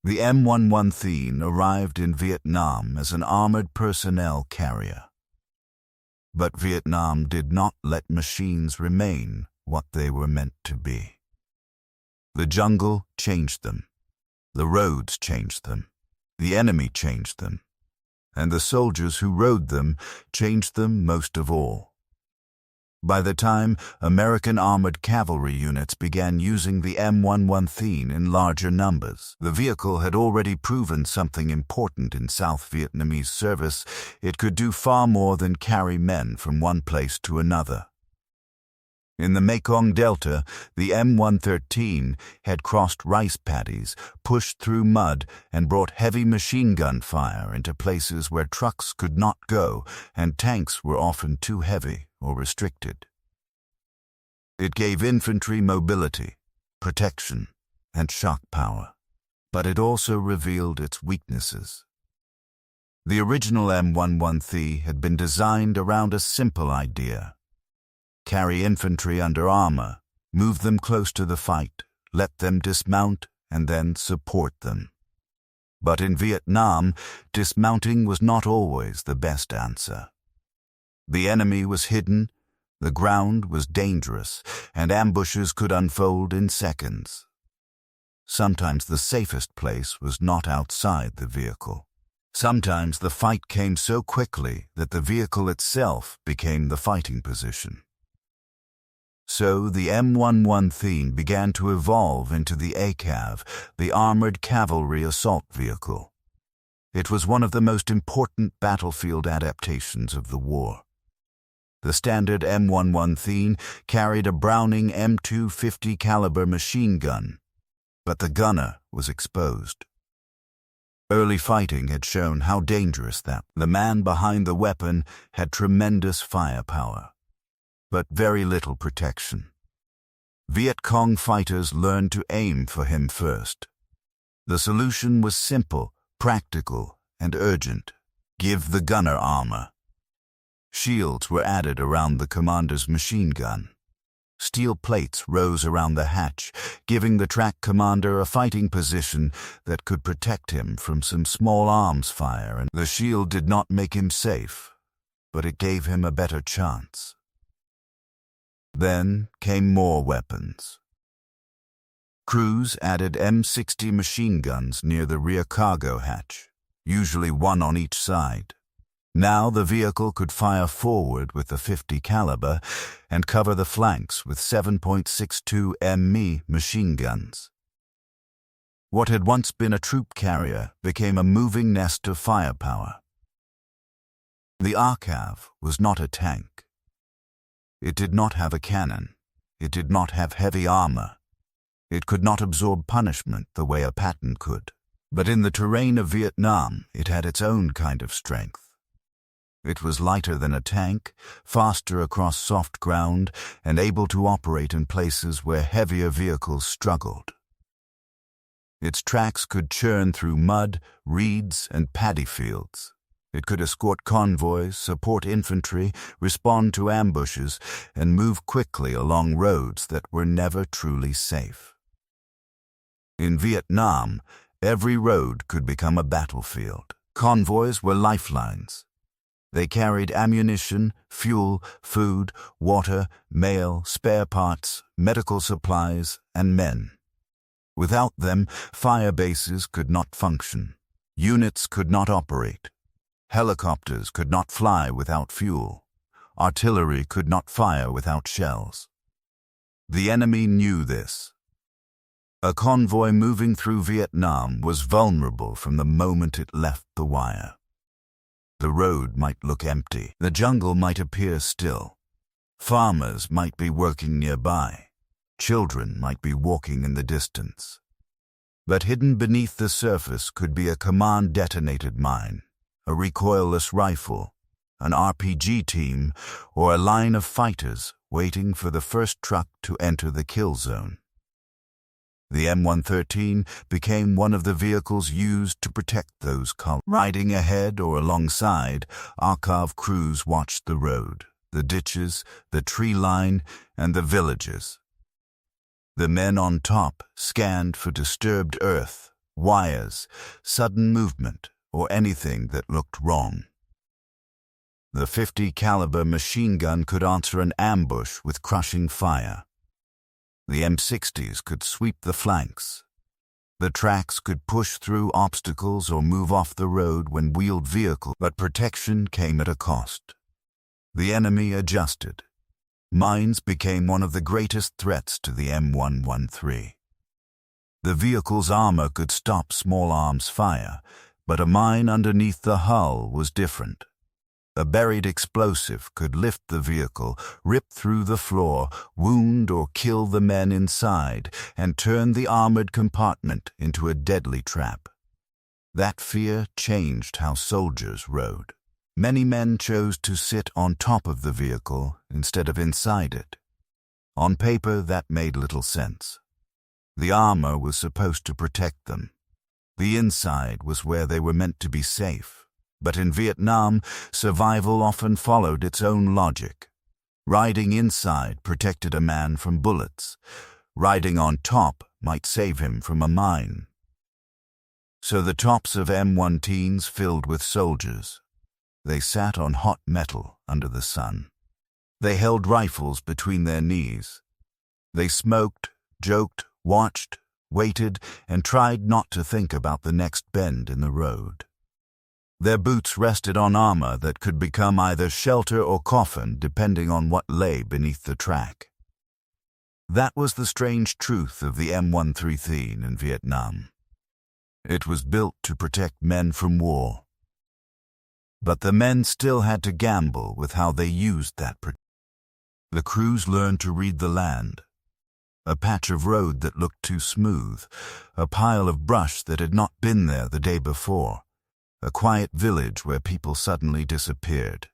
The M113 arrived in Vietnam as an armored personnel carrier. But Vietnam did not let machines remain what they were meant to be. The jungle changed them. The roads changed them. The enemy changed them. And the soldiers who rode them changed them most of all. By the time American armored cavalry units began using the M113 in larger numbers, the vehicle had already proven something important in South Vietnamese service. It could do far more than carry men from one place to another. In the Mekong Delta, the M113 had crossed rice paddies, pushed through mud, and brought heavy machine gun fire into places where trucks could not go and tanks were often too heavy or restricted. It gave infantry mobility, protection, and shock power, but it also revealed its weaknesses. The original M113 had been designed around a simple idea: carry infantry under armor, move them close to the fight, let them dismount, and then support them. But in Vietnam, dismounting was not always the best answer. The enemy was hidden, the ground was dangerous, and ambushes could unfold in seconds. Sometimes the safest place was not outside the vehicle. Sometimes the fight came so quickly that the vehicle itself became the fighting position. So the M113 began to evolve into the ACAV, the Armored Cavalry Assault Vehicle. It was one of the most important battlefield adaptations of the war. The standard M113 carried a Browning M250 caliber machine gun, but the gunner was exposed. Early fighting had shown how dangerous that the man behind the weapon had tremendous firepower, but very little protection. Viet Cong fighters learned to aim for him first. The solution was simple, practical, and urgent: give the gunner armor. Shields were added around the commander's machine gun. Steel plates rose around the hatch, giving the track commander a fighting position that could protect him from some small arms fire, and the shield did not make him safe, but it gave him a better chance. Then came more weapons. Crews added M60 machine guns near the rear cargo hatch, usually one on each side. Now the vehicle could fire forward with the .50 caliber and cover the flanks with 7.62 mm machine guns. What had once been a troop carrier became a moving nest of firepower. The ACAV was not a tank. It did not have a cannon. It did not have heavy armor. It could not absorb punishment the way a Patton could. But in the terrain of Vietnam, it had its own kind of strength. It was lighter than a tank, faster across soft ground, and able to operate in places where heavier vehicles struggled. Its tracks could churn through mud, reeds, and paddy fields. It could escort convoys, support infantry, respond to ambushes, and move quickly along roads that were never truly safe. In Vietnam, every road could become a battlefield. Convoys were lifelines. They carried ammunition, fuel, food, water, mail, spare parts, medical supplies, and men. Without them, fire bases could not function. Units could not operate. Helicopters could not fly without fuel. Artillery could not fire without shells. The enemy knew this. A convoy moving through Vietnam was vulnerable from the moment it left the wire. The road might look empty. The jungle might appear still. Farmers might be working nearby. Children might be walking in the distance. But hidden beneath the surface could be a command-detonated mine, a recoilless rifle, an RPG team, or a line of fighters waiting for the first truck to enter the kill zone. The M113 became one of the vehicles used to protect those columns. Riding ahead or alongside, ACAV crews watched the road, the ditches, the tree line, and the villages. The men on top scanned for disturbed earth, wires, sudden movement, or anything that looked wrong. The .50 caliber machine gun could answer an ambush with crushing fire. The M60s could sweep the flanks. The tracks could push through obstacles or move off the road when wheeled vehicles, but protection came at a cost. The enemy adjusted. Mines became one of the greatest threats to the M113. The vehicle's armor could stop small arms fire, but a mine underneath the hull was different. A buried explosive could lift the vehicle, rip through the floor, wound or kill the men inside, and turn the armored compartment into a deadly trap. That fear changed how soldiers rode. Many men chose to sit on top of the vehicle instead of inside it. On paper, that made little sense. The armor was supposed to protect them. The inside was where they were meant to be safe. But in Vietnam, survival often followed its own logic. Riding inside protected a man from bullets. Riding on top might save him from a mine. So the tops of M113s filled with soldiers. They sat on hot metal under the sun. They held rifles between their knees. They smoked, joked, watched, waited, and tried not to think about the next bend in the road. Their boots rested on armor that could become either shelter or coffin depending on what lay beneath the track. That was the strange truth of the M113 in Vietnam. It was built to protect men from war. But the men still had to gamble with how they used that protection. The crews learned to read the land. A patch of road that looked too smooth, a pile of brush that had not been there the day before, a quiet village where people suddenly disappeared,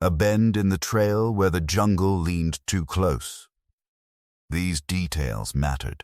a bend in the trail where the jungle leaned too close. These details mattered.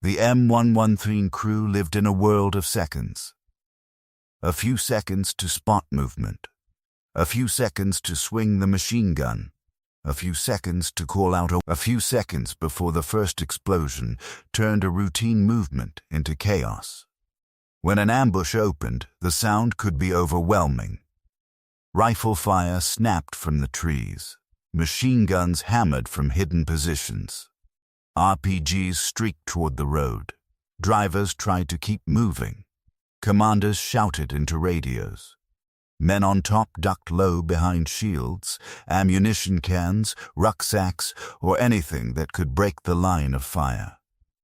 The M113 crew lived in a world of seconds. A few seconds to spot movement, a few seconds to swing the machine gun, a few seconds to call out a few seconds before the first explosion turned a routine movement into chaos. When an ambush opened, the sound could be overwhelming. Rifle fire snapped from the trees. Machine guns hammered from hidden positions. RPGs streaked toward the road. Drivers tried to keep moving. Commanders shouted into radios. Men on top ducked low behind shields, ammunition cans, rucksacks, or anything that could break the line of fire.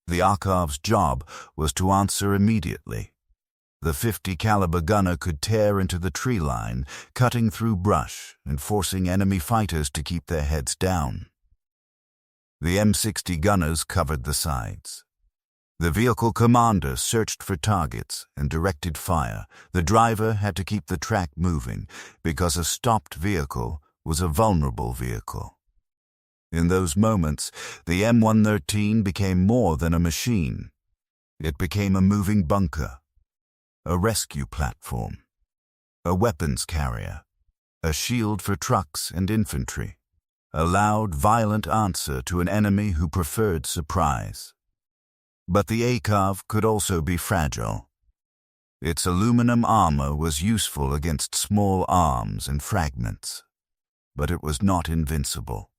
The ACAV's job was to answer immediately. The .50 caliber gunner could tear into the tree line, cutting through brush and forcing enemy fighters to keep their heads down. The M60 gunners covered the sides. The vehicle commander searched for targets and directed fire. The driver had to keep the track moving because a stopped vehicle was a vulnerable vehicle. In those moments, the M113 became more than a machine. It became a moving bunker, a rescue platform, a weapons carrier, a shield for trucks and infantry, a loud, violent answer to an enemy who preferred surprise. But the ACAV could also be fragile. Its aluminum armor was useful against small arms and fragments, but it was not invincible.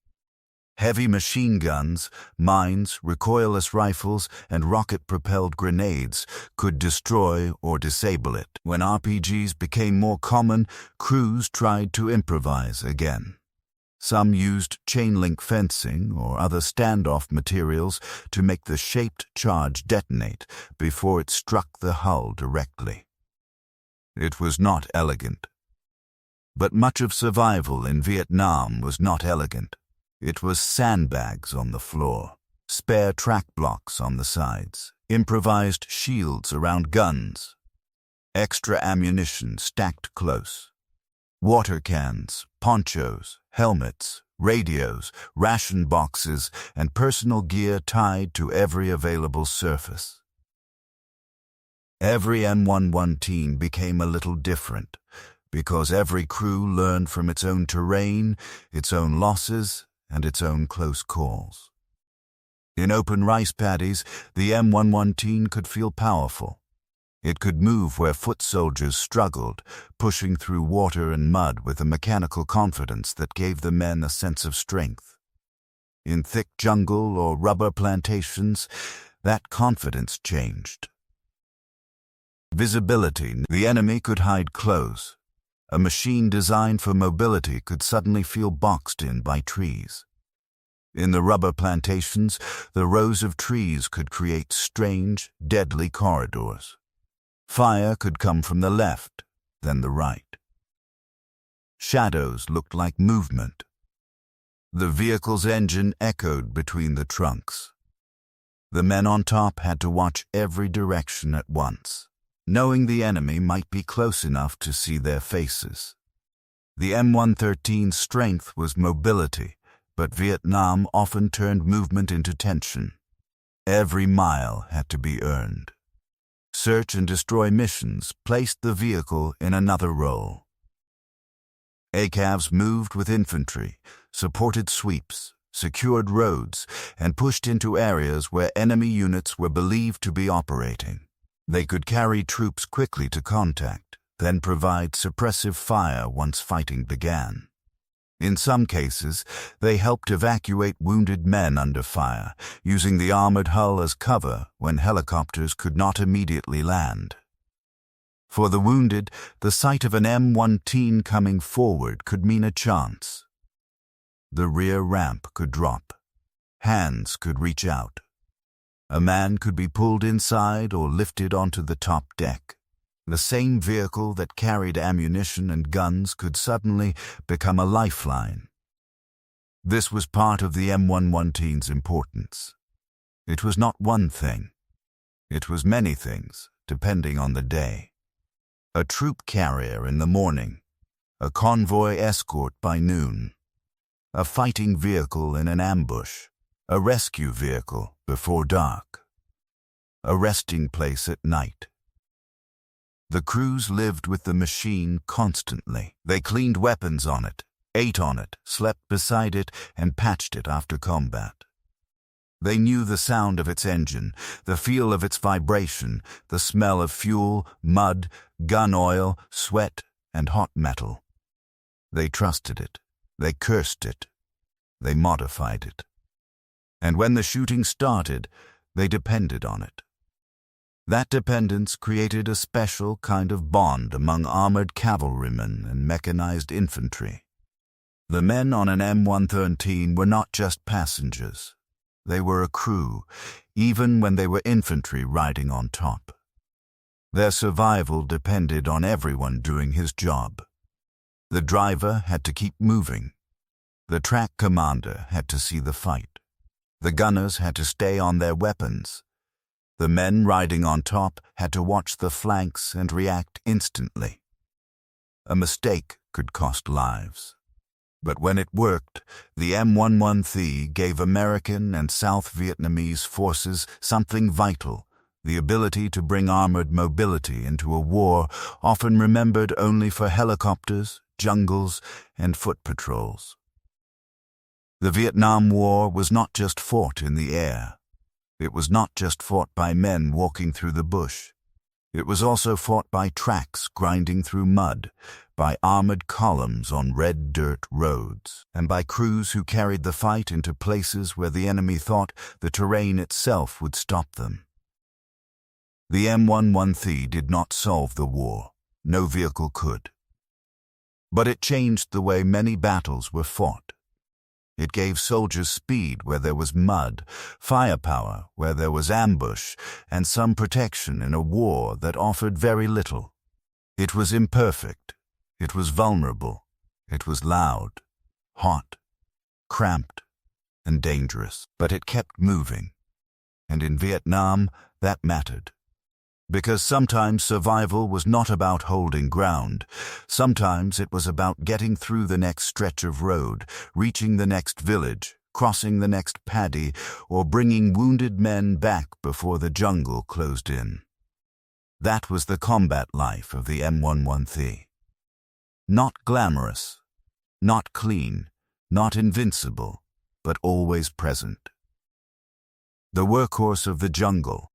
Heavy machine guns, mines, recoilless rifles, and rocket-propelled grenades could destroy or disable it. When RPGs became more common, crews tried to improvise again. Some used chain-link fencing or other standoff materials to make the shaped charge detonate before it struck the hull directly. It was not elegant. But much of survival in Vietnam was not elegant. It was sandbags on the floor, spare track blocks on the sides, improvised shields around guns, extra ammunition stacked close, water cans, ponchos, helmets, radios, ration boxes, and personal gear tied to every available surface. Every M113 became a little different, because every crew learned from its own terrain, its own losses, and its own close calls. In open rice paddies, the M113 could feel powerful. It could move where foot soldiers struggled, pushing through water and mud with a mechanical confidence that gave the men a sense of strength. In thick jungle or rubber plantations, that confidence changed. Visibility. The enemy could hide close. A machine designed for mobility could suddenly feel boxed in by trees. In the rubber plantations, the rows of trees could create strange, deadly corridors. Fire could come from the left, then the right. Shadows looked like movement. The vehicle's engine echoed between the trunks. The men on top had to watch every direction at once, knowing the enemy might be close enough to see their faces. The M113's strength was mobility, but Vietnam often turned movement into tension. Every mile had to be earned. Search and destroy missions placed the vehicle in another role. ACAVs moved with infantry, supported sweeps, secured roads, and pushed into areas where enemy units were believed to be operating. They could carry troops quickly to contact, then provide suppressive fire once fighting began. In some cases, they helped evacuate wounded men under fire, using the armored hull as cover when helicopters could not immediately land. For the wounded, the sight of an M113 coming forward could mean a chance. The rear ramp could drop. Hands could reach out. A man could be pulled inside or lifted onto the top deck. The same vehicle that carried ammunition and guns could suddenly become a lifeline. This was part of the M113's importance. It was not one thing. It was many things, depending on the day. A troop carrier in the morning, a convoy escort by noon, a fighting vehicle in an ambush, a rescue vehicle before dark, a resting place at night. The crews lived with the machine constantly. They cleaned weapons on it, ate on it, slept beside it, and patched it after combat. They knew the sound of its engine, the feel of its vibration, the smell of fuel, mud, gun oil, sweat, and hot metal. They trusted it. They cursed it. They modified it. And when the shooting started, they depended on it. That dependence created a special kind of bond among armored cavalrymen and mechanized infantry. The men on an M113 were not just passengers. They were a crew, even when they were infantry riding on top. Their survival depended on everyone doing his job. The driver had to keep moving. The track commander had to see the fight. The gunners had to stay on their weapons. The men riding on top had to watch the flanks and react instantly. A mistake could cost lives. But when it worked, the M113 gave American and South Vietnamese forces something vital, the ability to bring armored mobility into a war often remembered only for helicopters, jungles, and foot patrols. The Vietnam War was not just fought in the air. It was not just fought by men walking through the bush. It was also fought by tracks grinding through mud, by armored columns on red dirt roads, and by crews who carried the fight into places where the enemy thought the terrain itself would stop them. The M113 did not solve the war. No vehicle could. But it changed the way many battles were fought. It gave soldiers speed where there was mud, firepower where there was ambush, and some protection in a war that offered very little. It was imperfect. It was vulnerable. It was loud, hot, cramped, and dangerous. But it kept moving. And in Vietnam, that mattered. Because sometimes survival was not about holding ground. Sometimes it was about getting through the next stretch of road, reaching the next village, crossing the next paddy, or bringing wounded men back before the jungle closed in. That was the combat life of the M113. Not glamorous, not clean, not invincible, but always present. The workhorse of the jungle,